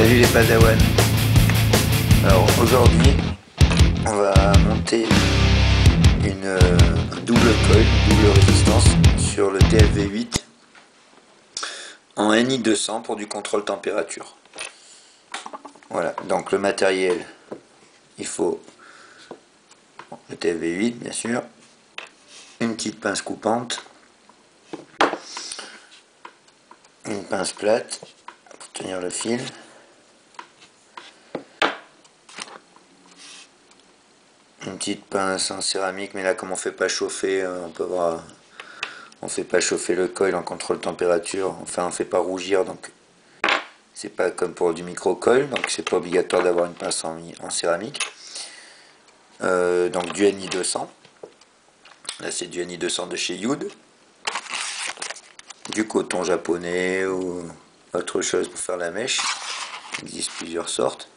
Salut les Padawan. Alors aujourd'hui on va monter un double coil, double résistance sur le TFV8 en NI200 pour du contrôle température. Voilà, donc le matériel, il faut le TFV8 bien sûr, une petite pince coupante, une pince plate pour tenir le fil, une petite pince en céramique, mais là comme on fait pas chauffer, on fait pas chauffer le coil en contrôle température, enfin on fait pas rougir, donc c'est pas comme pour du micro coil, donc c'est pas obligatoire d'avoir une pince en céramique. Donc du NI200, là c'est du NI200 de chez Youd, du coton japonais ou autre chose pour faire la mèche, il existe plusieurs sortes,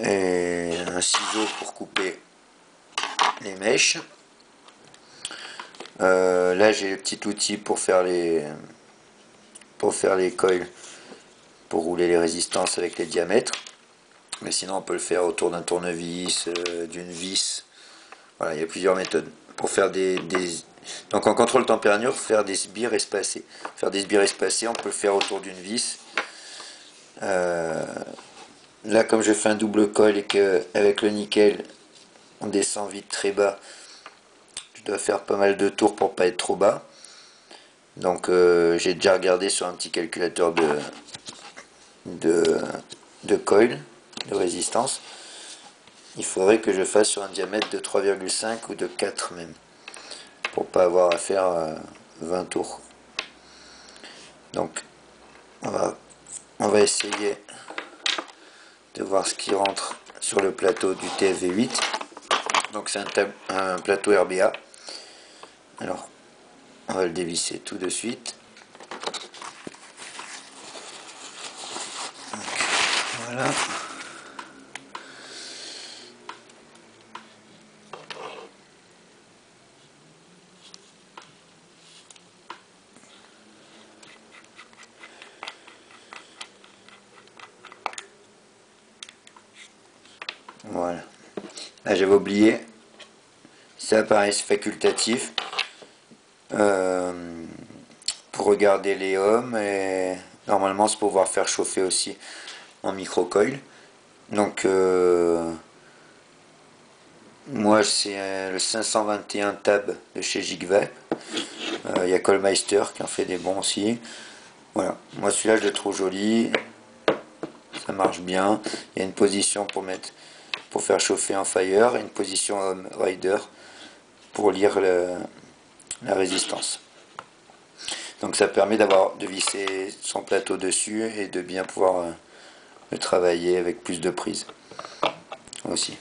et un ciseau pour couper les mèches. Là j'ai le petit outil pour faire les coils, pour rouler les résistances avec les diamètres, mais sinon on peut le faire autour d'un tournevis, d'une vis. Voilà, il y a plusieurs méthodes pour faire donc en contrôle température, faire des sbires espacés. Faire des sbires espacés, on peut le faire autour d'une vis. Là, comme je fais un double coil et qu'avec le nickel, on descend vite très bas, je dois faire pas mal de tours pour pas être trop bas. Donc j'ai déjà regardé sur un petit calculateur de coil, de résistance. Il faudrait que je fasse sur un diamètre de 3,5 ou de 4 même, pour pas avoir à faire 20 tours. Donc on va essayer de voir ce qui rentre sur le plateau du TFV8. Donc c'est un plateau RBA. Alors on va le dévisser tout de suite. Donc, voilà. Voilà. Là j'avais oublié, ça apparaît facultatif pour regarder les ohms, et normalement c'est pour pouvoir faire chauffer aussi en micro-coil. Donc moi c'est le 521 tab de chez Jigvac. Il y a Colmeister qui en fait des bons aussi. Voilà, moi celui-là je le trouve joli, ça marche bien. Il y a une position pour faire chauffer en fire, et une position rider pour lire la résistance. Donc ça permet de visser son plateau dessus et de bien pouvoir le travailler avec plus de prise aussi.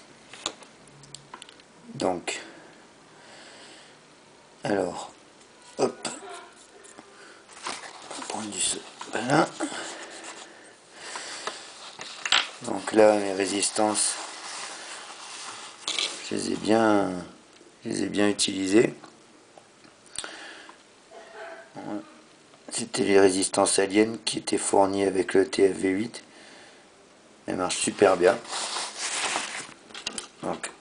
Donc alors hop, on prend du voilà. Donc là mes résistances, je les ai bien utilisées. C'était les résistances aliens qui étaient fournies avec le TFV8. Elles marchent super bien. Donc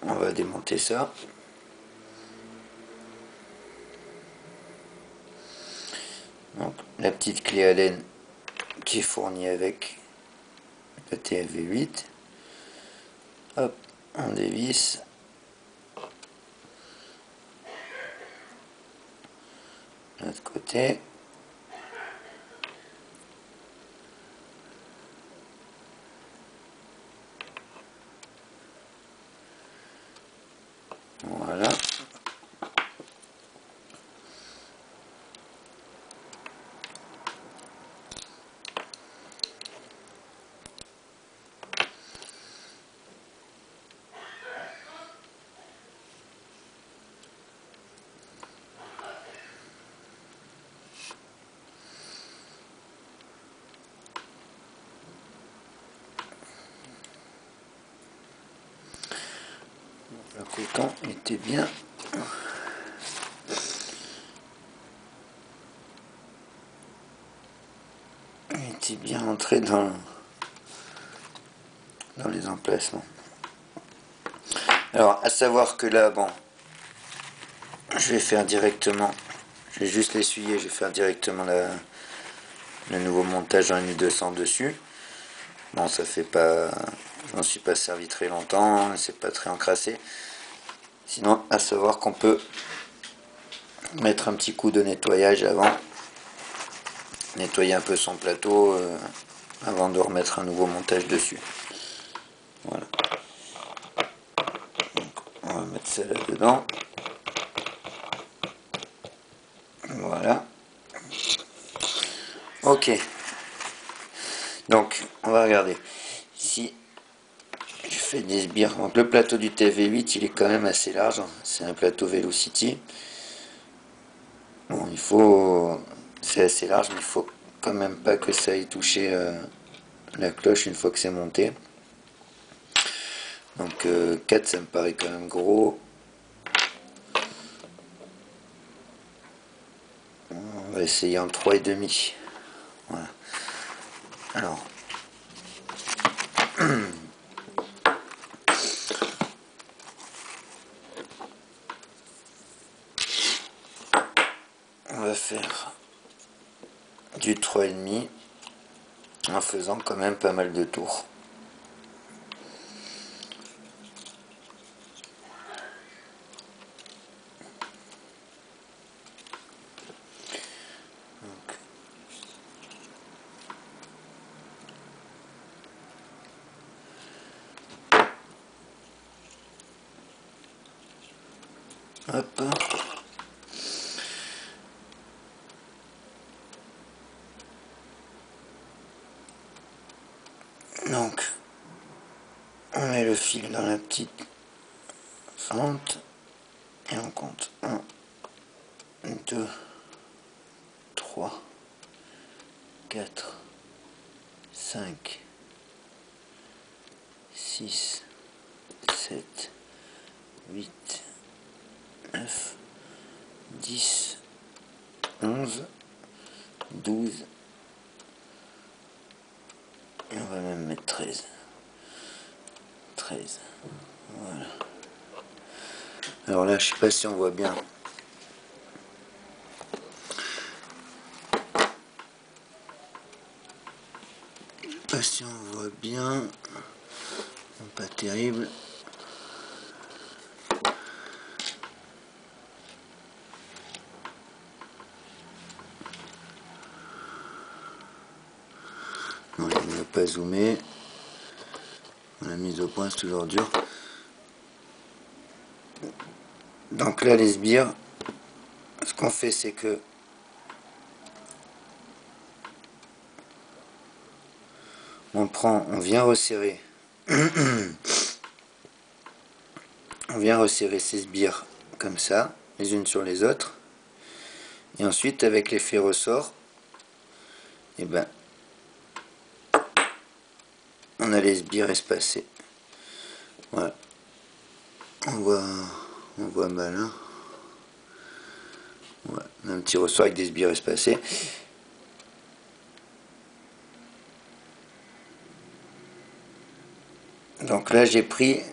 on va démonter ça. Donc la petite clé Allen qui est fournie avec le TFV8. Hop, on dévisse. De l'autre côté. Voilà. Le coton était bien. est bien entré dans les emplacements. Alors, à savoir que là, bon, je vais faire directement, je vais juste l'essuyer, je vais faire directement le nouveau montage en Ni200 dessus. Bon, ça fait pas, je m'en suis pas servi très longtemps, c'est pas très encrassé. Sinon, à savoir qu'on peut mettre un petit coup de nettoyage avant, nettoyer un peu son plateau avant de remettre un nouveau montage dessus. Voilà. Donc, on va mettre ça là-dedans. Voilà. Ok. Donc, on va regarder. Si je fais des sbires, donc le plateau du TV8, il est quand même assez large. C'est un plateau Velocity. Bon, c'est assez large, mais il faut quand même pas que ça aille toucher la cloche une fois que c'est monté. Donc 4, ça me paraît quand même gros. On va essayer en 3,5. Voilà. Alors. On va faire du 3,5 en faisant quand même pas mal de tours. Hop. Donc, on met le fil dans la petite fente et on compte 1, 2, 3, 4, 5, 6, 7, 8, 9, 10, 11, 12, et on va même mettre 13. 13. Voilà. Alors là, je sais pas si on voit bien. Je sais pas si on voit bien. Pas terrible. Non, il ne pas zoomer. La mise au point, c'est toujours dur. Donc là, les sbires, ce qu'on fait, c'est que on vient resserrer. On vient resserrer ces sbires comme ça, les unes sur les autres. Et ensuite, avec l'effet ressort, et ben, on a les sbires espacés. Voilà. On voit mal, hein. Voilà. On a un petit ressort avec des sbires espacés. Donc là, j'ai pris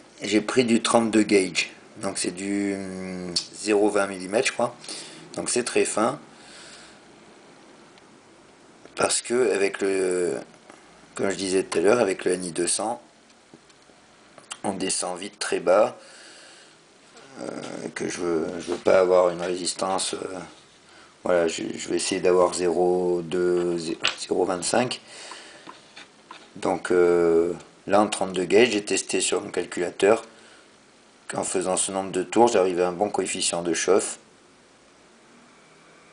du 32 gauge. Donc c'est du 0,20 mm, je crois. Donc c'est très fin. Parce que avec comme je disais tout à l'heure, avec le Ni200, on descend vite très bas. Que je veux pas avoir une résistance. Voilà, je vais essayer d'avoir 0,2, 0,25. Donc là en 32 gauge, j'ai testé sur mon calculateur qu'en faisant ce nombre de tours, j'arrivais à un bon coefficient de chauffe.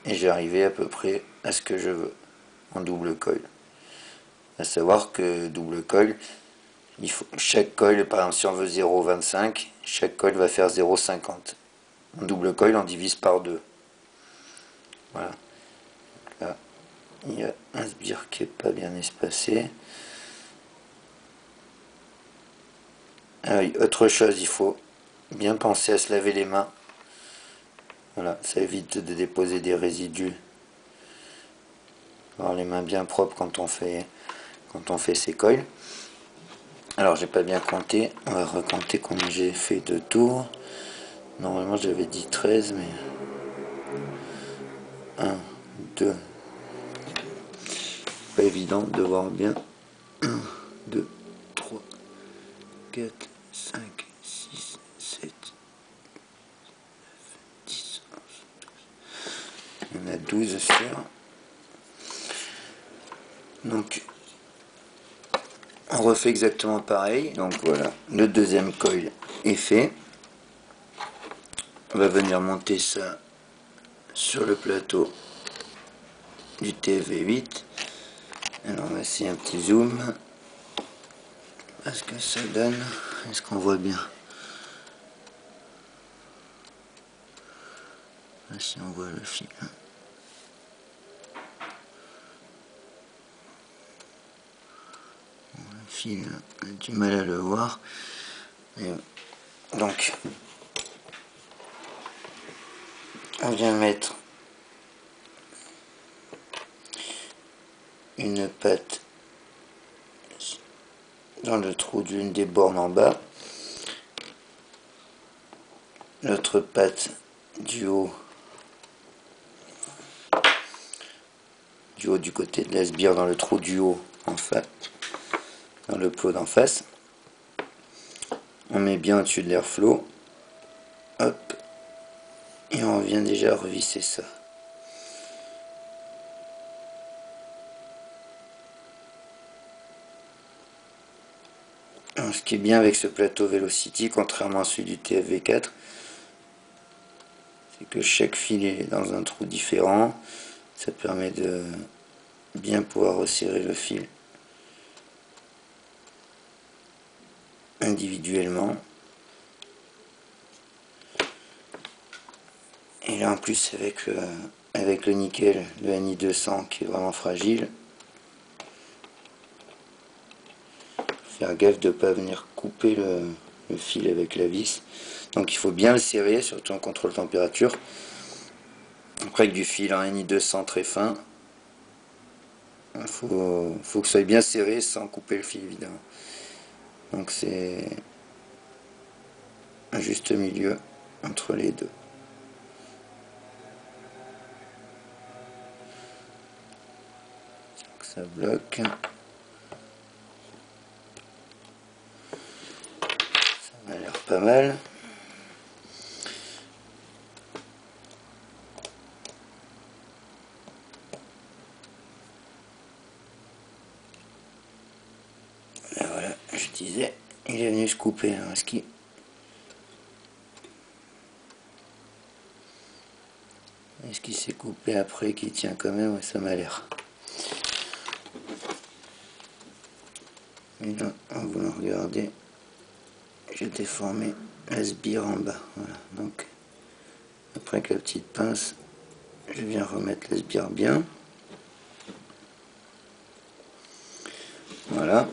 Et j'ai arrivé à peu près à ce que je veux en double coil. À savoir que double coil, chaque coil, par exemple si on veut 0,25, chaque coil va faire 0,50. En double coil, on divise par 2. Voilà. Là, il y a un sbire qui n'est pas bien espacé. Ah oui, autre chose, il faut bien penser à se laver les mains. Voilà, ça évite de déposer des résidus avoir les mains bien propres quand on fait ces coils. Alors j'ai pas bien compté, on va recompter combien j'ai fait de tours. Normalement j'avais dit 13, mais 1, 2, pas évident de voir bien. 1, 2, 3, 4, 5, 6, 7, 10, 11, 12. Il y en a 12 sur. Donc on refait exactement pareil. Donc voilà, le deuxième coil est fait. On va venir monter ça sur le plateau du TFV8. Alors on va essayer un petit zoom. Est-ce que ça donne? Est-ce qu'on voit bien? Là, si on voit le fil. Le fil, on a du mal à le voir. Et donc, on vient mettre une patte dans le trou d'une des bornes en bas, l'autre patte du haut du côté de la sbire dans le trou du haut en face, dans le plot d'en face. On met bien au-dessus de l'airflow, hop, et on vient déjà revisser ça. Alors, ce qui est bien avec ce plateau Velocity, contrairement à celui du TFV4, c'est que chaque fil est dans un trou différent. Ça permet de bien pouvoir resserrer le fil individuellement. Et là en plus avec le nickel, le Ni200 qui est vraiment fragile, faire gaffe de ne pas venir couper le fil avec la vis. Donc il faut bien le serrer, surtout en contrôle température. Après avec du fil en Ni200 très fin, il faut que ce soit bien serré sans couper le fil évidemment. Donc c'est un juste milieu entre les deux. Donc ça bloque. Ça a l'air pas mal. Là voilà, je disais, il est venu se couper. Alors, est-ce qu'il s'est coupé après, qu'il tient quand même? Ouais, ça m'a l'air. Et là, en voulant regarder, j'ai déformé la sbire en bas. Voilà. Donc, après avec la petite pince, je viens remettre la sbire bien. Voilà.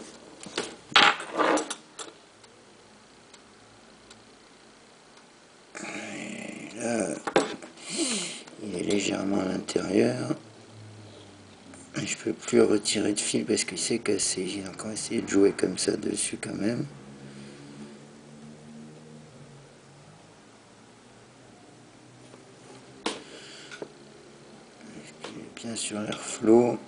Et là, il est légèrement à l'intérieur. Je peux plus retirer de fil parce qu'il s'est cassé. J'ai encore essayé de jouer comme ça dessus quand même. Il est bien sur l'airflow.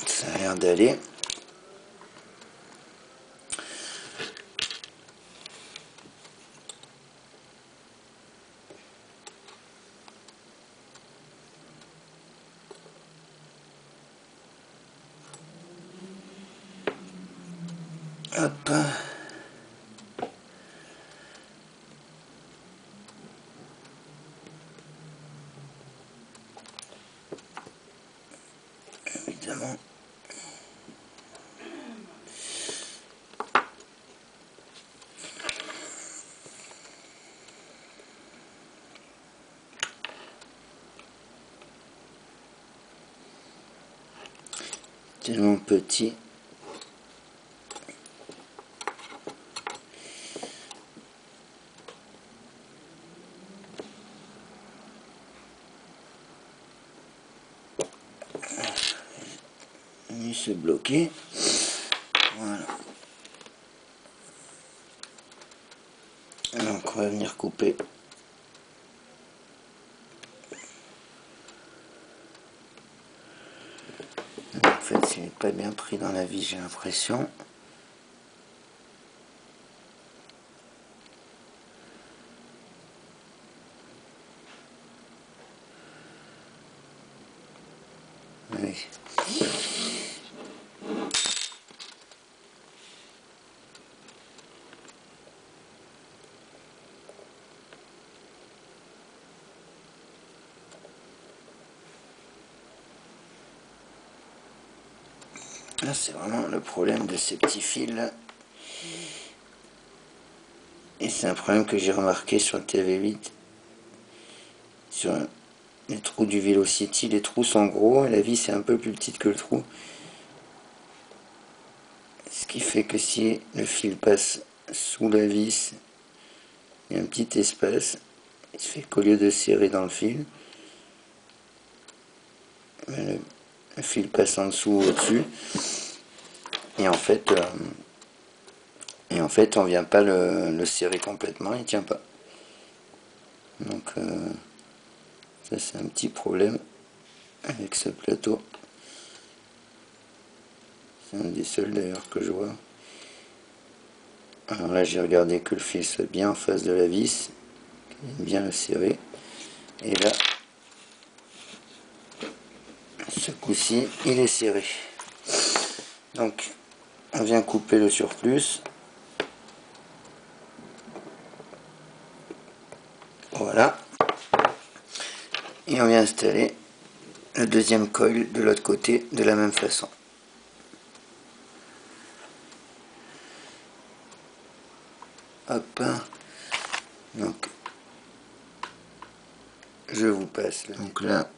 Ça a l'air d'aller. Hop. Évidemment. tellement petit. Il se bloquer. Voilà. Donc on va venir couper. En fait, il n'est pas bien pris dans la vis, j'ai l'impression. Oui. Là, c'est vraiment le problème de ces petits fils là. Et c'est un problème que j'ai remarqué sur le TV8. Sur les trous du Velocity, les trous sont gros et la vis est un peu plus petite que le trou. Ce qui fait que si le fil passe sous la vis, il y a un petit espace. Il se fait qu'au lieu de serrer dans le fil, le fil passe en dessous ou au-dessus. Et en fait, on vient pas le serrer complètement, il tient pas. Donc ça c'est un petit problème avec ce plateau. C'est un des seuls d'ailleurs que je vois. Alors là j'ai regardé que le fil soit bien en face de la vis, bien le serrer. Et là, ce coup-ci, il est serré. Donc on vient couper le surplus. Voilà. Et on vient installer le deuxième coil de l'autre côté de la même façon. Hop. Donc je vous passe là. Donc là,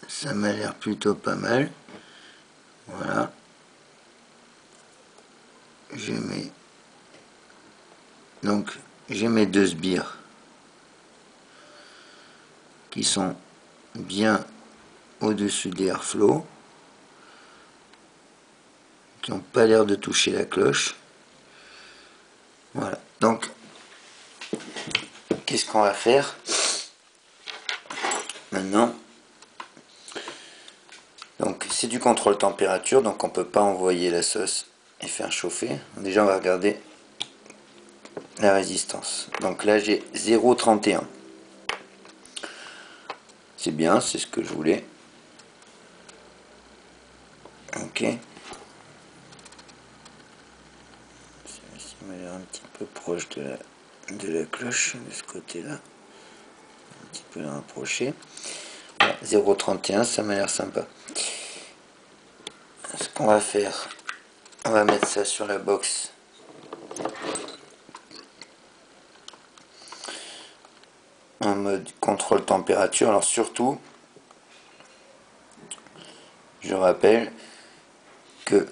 ça m'a l'air plutôt pas mal. Voilà. J'ai mes deux sbires qui sont bien au-dessus des airflow, qui n'ont pas l'air de toucher la cloche. Voilà. Donc, qu'est-ce qu'on va faire maintenant? Donc, c'est du contrôle température, donc on peut pas envoyer la sauce et faire chauffer. Déjà, on va regarder la résistance. Donc là, j'ai 0,31. C'est bien, c'est ce que je voulais. Ok. Celui-ci m'a l'air un petit peu proche de la cloche, de ce côté-là. Un petit peu la rapprocher. Voilà, 0,31, ça m'a l'air sympa. Ce qu'on va faire, on va mettre ça sur la box. En mode contrôle température. Alors surtout, je rappelle que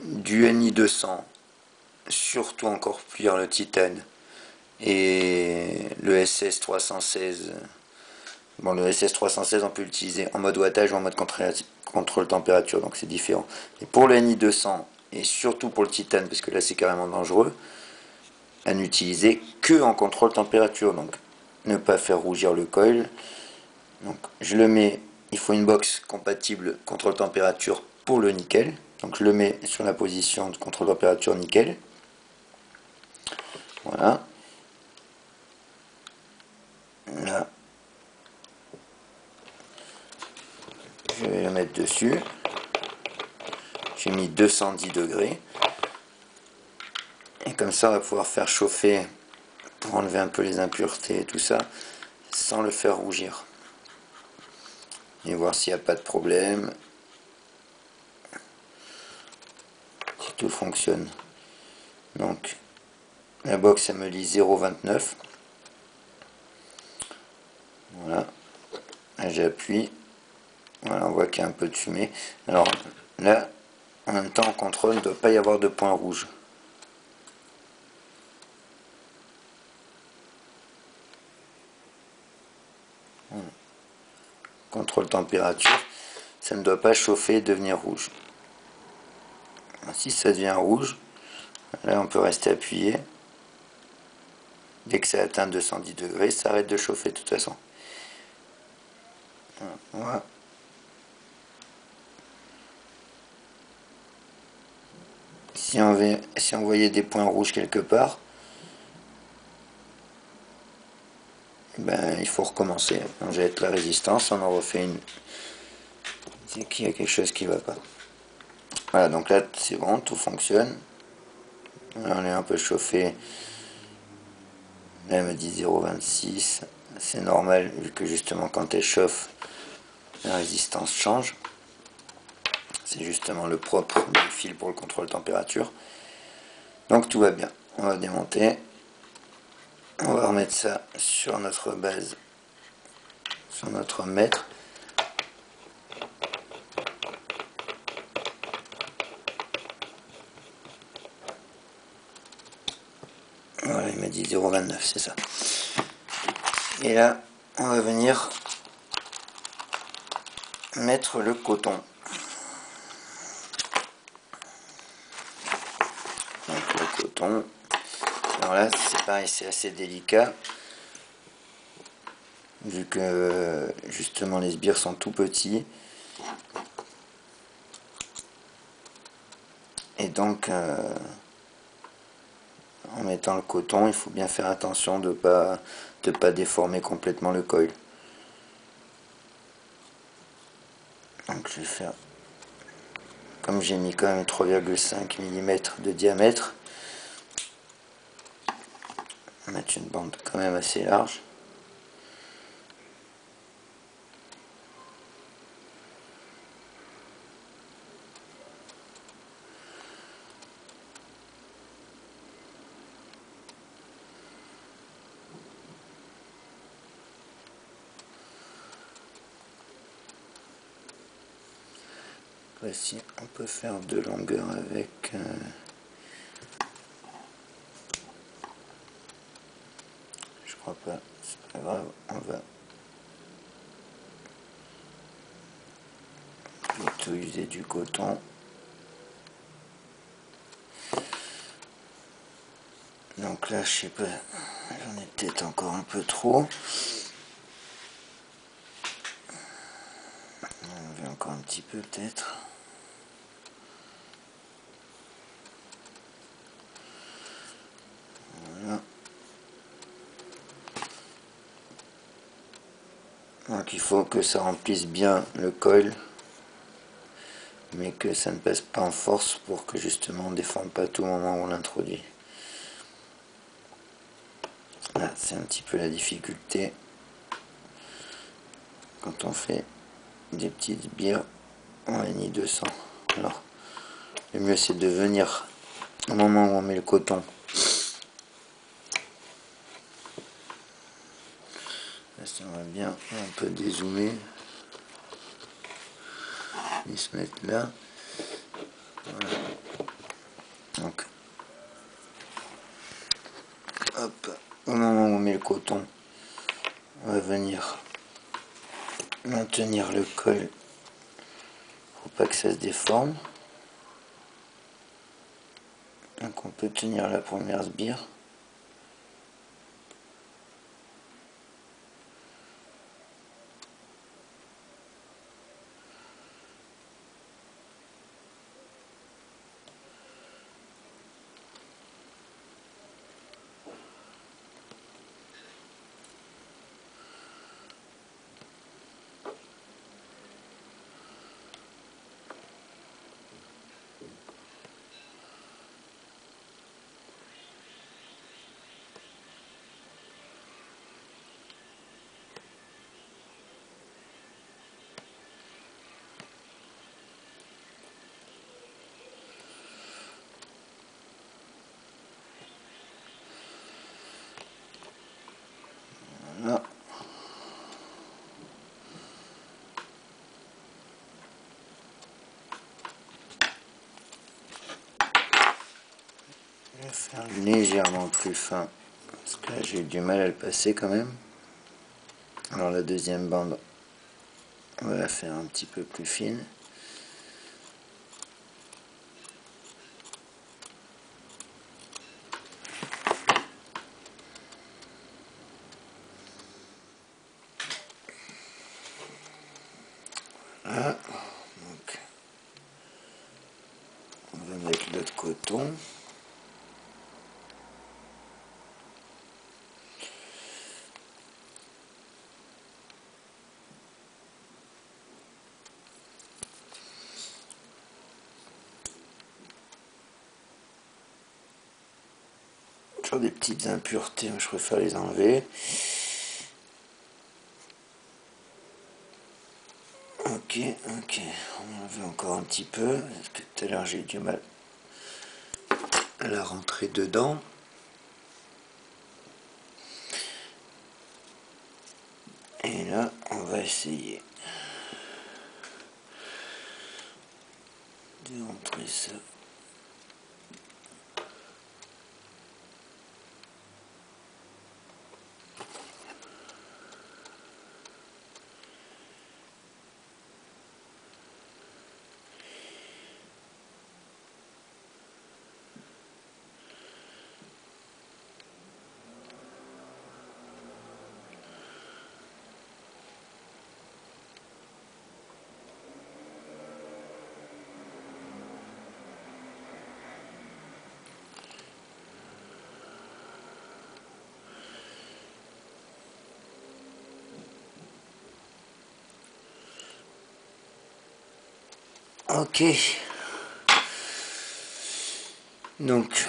du NI200, surtout encore plus le titane et le SS316. Bon, le SS316 on peut l'utiliser en mode wattage ou en mode contrôle température, donc c'est différent. Et pour le NI200 et surtout pour le titane, parce que là c'est carrément dangereux, à n'utiliser que en contrôle température, donc ne pas faire rougir le coil. Donc je le mets, il faut une box compatible contrôle température pour le nickel, donc je le mets sur la position de contrôle température nickel. Voilà. Là, je vais le mettre dessus. J'ai mis 210 degrés. Et comme ça, on va pouvoir faire chauffer pour enlever un peu les impuretés et tout ça, sans le faire rougir. Et voir s'il n'y a pas de problème. Si tout fonctionne. Donc, la box, elle me lit 0,29. Voilà. Là, j'appuie. Voilà, on voit qu'il y a un peu de fumée. Alors, Là, en même temps, en contrôle, il ne doit pas y avoir de point rouge. Contrôle température, ça ne doit pas chauffer et devenir rouge. Si ça devient rouge, là on peut rester appuyé. Dès que ça atteint 210 degrés, ça arrête de chauffer de toute façon. Voilà. Si on voyait des points rouges quelque part, ben, il faut recommencer. On jette la résistance, on en refait une. C'est qu'il y a quelque chose qui ne va pas. Voilà, donc là c'est bon, tout fonctionne. Là, on est un peu chauffé. Là, elle me dit 0,26. C'est normal vu que justement quand elle chauffe, la résistance change. C'est justement le propre du fil pour le contrôle température. Donc tout va bien. On va démonter. On va remettre ça sur notre base, sur notre mètre. Voilà, il m'a dit 0,29, c'est ça. Et là, on va venir mettre le coton. Donc le coton. Alors là, c'est pareil, c'est assez délicat. Vu que justement les sbires sont tout petits. Et donc, en mettant le coton, il faut bien faire attention de pas déformer complètement le coil. Donc je vais faire, comme j'ai mis quand même 3,5 mm de diamètre, on va mettre une bande quand même assez large. Voici, on peut faire deux longueurs avec je crois pas, c'est pas grave, on va plutôt user du coton. Donc là, je sais pas, j'en ai peut-être encore un peu trop. On va encore un petit peu peut-être. Voilà. Donc il faut que ça remplisse bien le coil, mais que ça ne passe pas en force pour que justement on ne déforme pas tout au moment où on l'introduit. Là, c'est un petit peu la difficulté quand on fait des petites sbires en NI 200. Alors, le mieux c'est de venir au moment où on met le coton. Là, ça va bien, on peut dézoomer et se mettre là. Voilà. Donc, hop, au moment où on met le coton, on va venir maintenir le col pour pas que ça se déforme. Donc on peut tenir la première sbire. Voilà. légèrement plus fin, parce que là j'ai eu du mal à le passer quand même. Alors la deuxième bande, on va la faire un petit peu plus fine. Voilà, donc on va mettre l'autre coton. Toujours des petites impuretés, je préfère les enlever. Ok, on en veut encore un petit peu, parce que tout à l'heure j'ai eu du mal à la rentrer dedans. Et là, on va essayer de rentrer ça. Ok. Donc,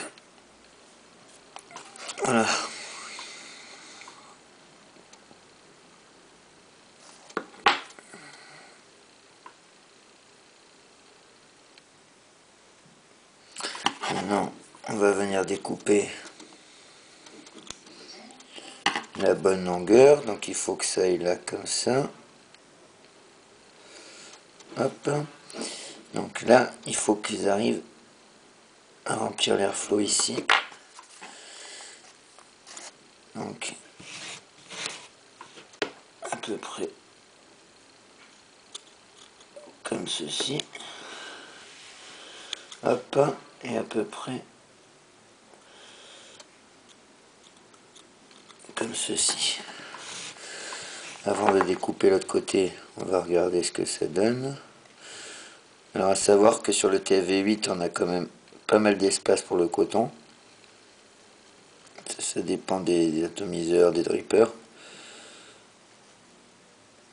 voilà. Maintenant, on va venir découper la bonne longueur. Donc, il faut que ça aille là comme ça. Hop. Donc là, il faut qu'ils arrivent à remplir l'airflow ici. Donc, à peu près comme ceci. Hop. Et à peu près comme ceci. Avant de découper l'autre côté, on va regarder ce que ça donne. Alors à savoir que sur le TFV8, on a quand même pas mal d'espace pour le coton. Ça dépend des atomiseurs, des drippers.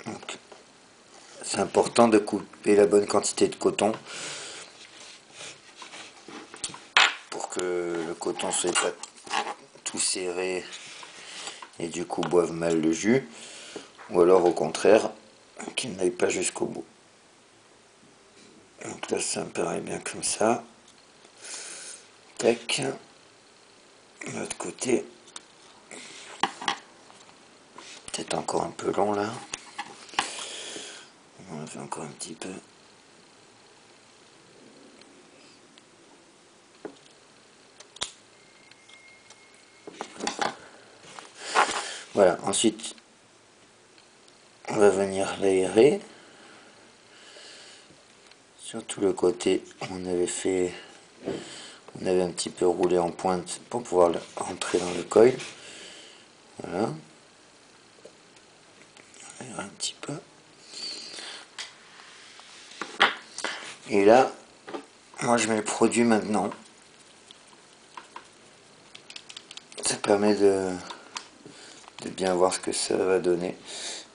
Donc c'est important de couper la bonne quantité de coton pour que le coton soit pas tout serré et du coup boive mal le jus, ou alors au contraire qu'il n'aille pas jusqu'au bout. Donc là ça me paraît bien comme ça. Tac. De l'autre côté, peut-être encore un peu long là. On en fait encore un petit peu. Voilà, ensuite on va venir l'aérer. Sur tout le côté, on avait un petit peu roulé en pointe pour pouvoir rentrer dans le coil. Voilà. Un petit peu. Et là, moi je mets le produit maintenant. Ça permet de bien voir ce que ça va donner.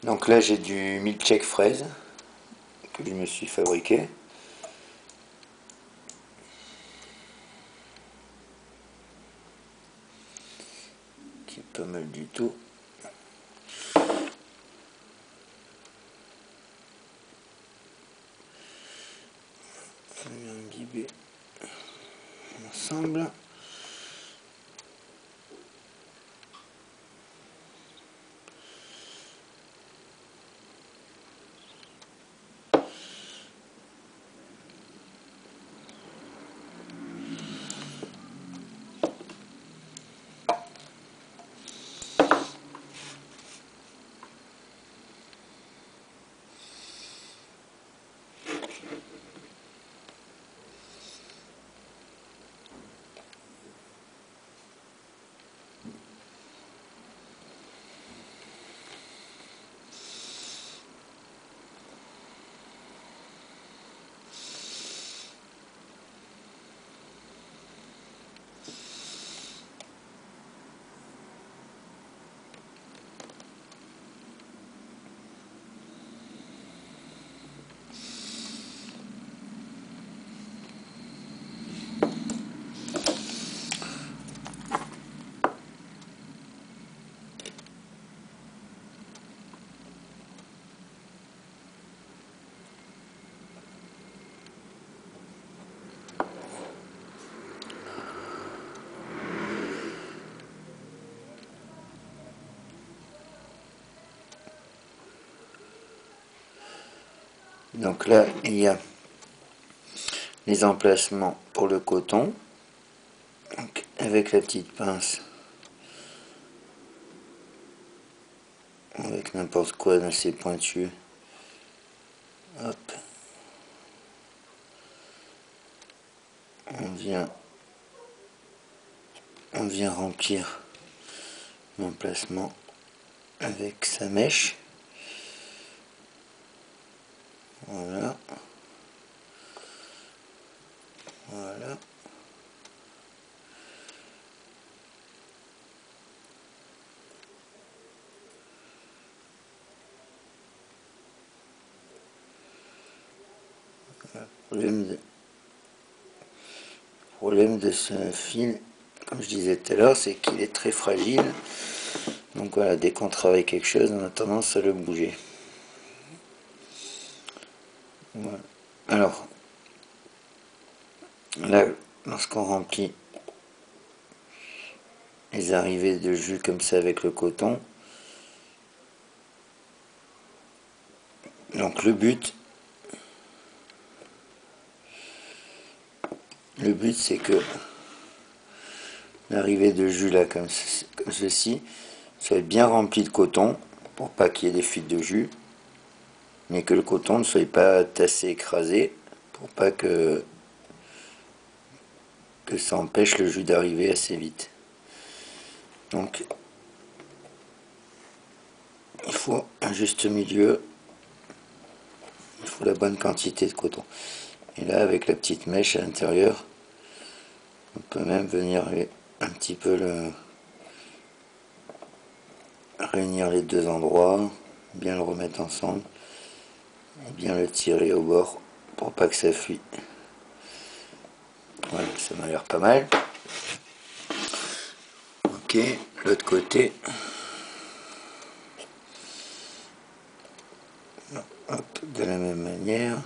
Donc là j'ai du milkshake fraise que je me suis fabriqué. Qui est pas mal du tout. On va imbiber ensemble. Donc là, il y a les emplacements pour le coton. Donc, avec la petite pince, avec n'importe quoi d'assez pointu, hop, on vient remplir l'emplacement avec sa mèche. Voilà. Voilà. Le problème de ce fil, comme je disais tout à l'heure, c'est qu'il est très fragile. Donc voilà, dès qu'on travaille quelque chose, on a tendance à le bouger. Voilà. Alors, là, lorsqu'on remplit les arrivées de jus comme ça avec le coton, donc le but c'est que l'arrivée de jus là comme ceci soit bien remplie de coton pour pas qu'il y ait des fuites de jus, mais que le coton ne soit pas tassé, écrasé, pour pas que ça empêche le jus d'arriver assez vite. Donc il faut un juste milieu, il faut la bonne quantité de coton. Et là, avec la petite mèche à l'intérieur, on peut même venir un petit peu réunir les deux endroits, bien le remettre ensemble et bien le tirer au bord pour pas que ça fuit. Voilà, ça m'a l'air pas mal. Ok, l'autre côté. Hop, de la même manière.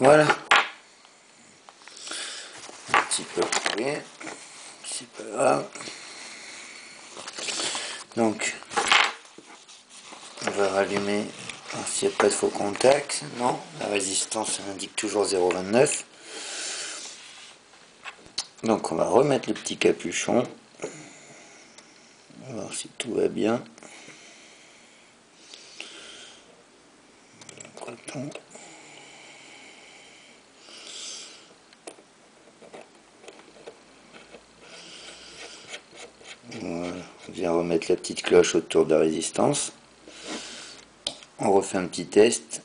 Voilà. Un petit peu trouvé. C'est pas grave. Donc, on va rallumer s'il n'y a pas de faux contact. Non, la résistance indique toujours 0,29. Donc on va remettre le petit capuchon. On va voir si tout va bien. Coton. Voilà. On vient remettre la petite cloche autour de la résistance. On refait un petit test.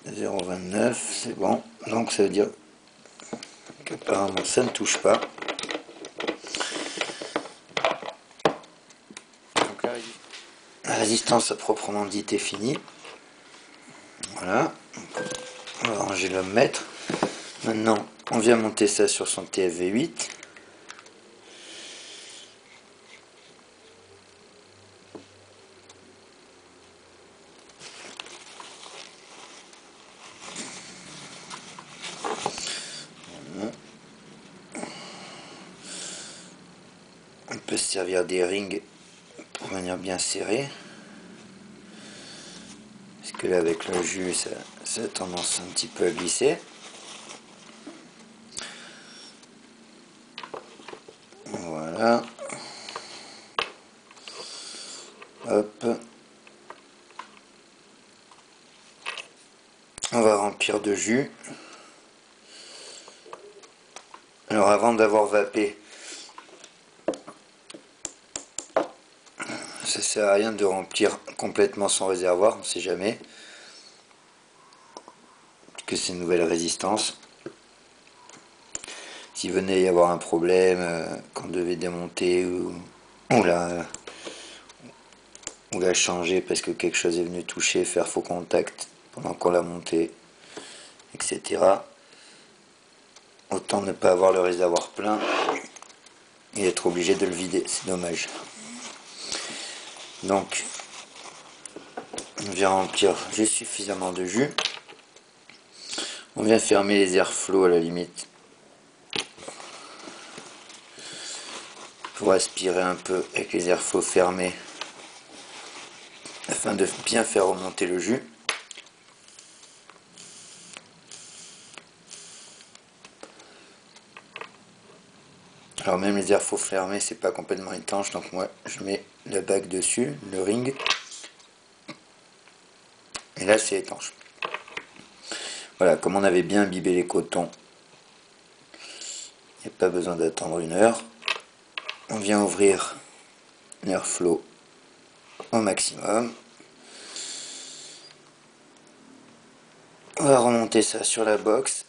0,29, c'est bon. Donc ça veut dire qu'apparemment ça ne touche pas. Donc la résistance à proprement dit est finie. Voilà. On va ranger l'ohmmètre. Maintenant, on vient monter ça sur son TFV8. On peut se servir des rings pour venir bien serrer. Parce que là, avec le jus, ça a tendance un petit peu à glisser. Voilà. Hop. remplir de jus. Alors avant d'avoir vapé, ça sert à rien de remplir complètement son réservoir, on ne sait jamais que c'est une nouvelle résistance. S'il venait y avoir un problème, qu'on devait démonter ou la changer parce que quelque chose est venu toucher, faire faux contact pendant qu'on l'a monté, etc. Autant ne pas avoir le réservoir plein et être obligé de le vider, c'est dommage. Donc on vient remplir juste suffisamment de jus. On vient fermer les airflows à la limite pour aspirer un peu avec les airflows fermés afin de bien faire remonter le jus. Alors même les airflows fermés, c'est pas complètement étanche, donc moi je mets la bague dessus, le ring, et là c'est étanche. Voilà, comme on avait bien imbibé les cotons, il n'y a pas besoin d'attendre 1 heure. On vient ouvrir l'airflow au maximum. On va remonter ça sur la box.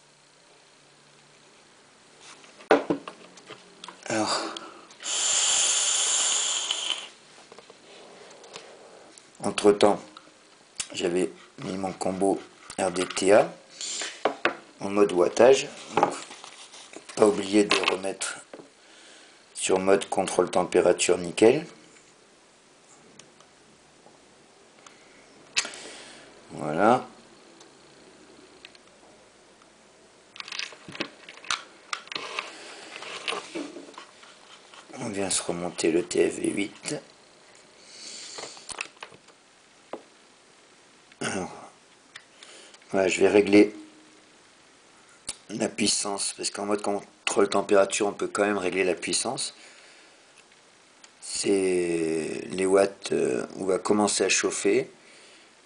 Alors, entre temps, j'avais mis mon combo RDTA en mode wattage. Donc, pas oublier de remettre sur mode contrôle température nickel. Voilà. On vient se remonter le TFV8. Alors, voilà, je vais régler la puissance, parce qu'en mode contrôle température, on peut quand même régler la puissance. C'est les watts où va commencer à chauffer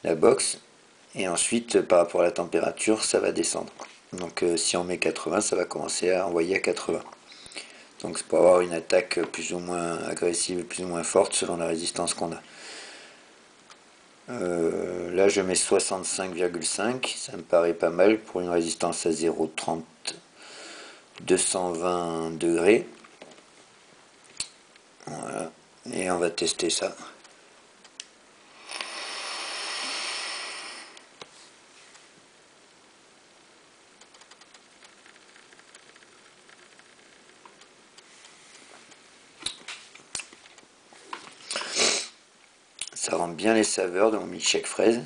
la box, et ensuite, par rapport à la température, ça va descendre. Donc si on met 80, ça va commencer à envoyer à 80. Donc c'est pour avoir une attaque plus ou moins agressive, plus ou moins forte selon la résistance qu'on a. Là je mets 65,5, ça me paraît pas mal pour une résistance à 0,30, 220 degrés. Voilà, et on va tester ça. Ça rend bien les saveurs de mon milkshake fraise.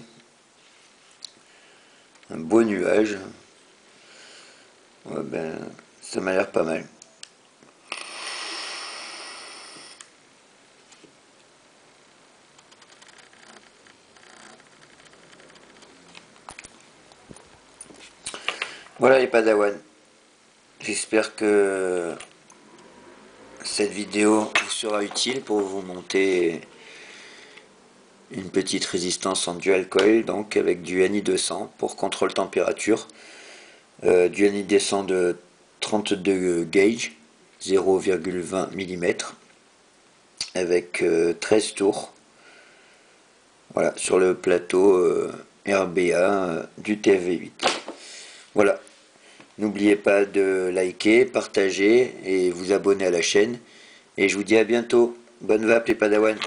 Un beau nuage. Ouais, ben, ça m'a l'air pas mal. Voilà les padawans. J'espère que cette vidéo vous sera utile pour vous monter une petite résistance en dual coil, donc avec du NI200 pour contrôle température, du NI200 de 32 gauge, 0,20 mm, avec 13 tours. Voilà, sur le plateau RBA du TFV8. Voilà, n'oubliez pas de liker, partager et vous abonner à la chaîne. Et je vous dis à bientôt. Bonne vape les padawans.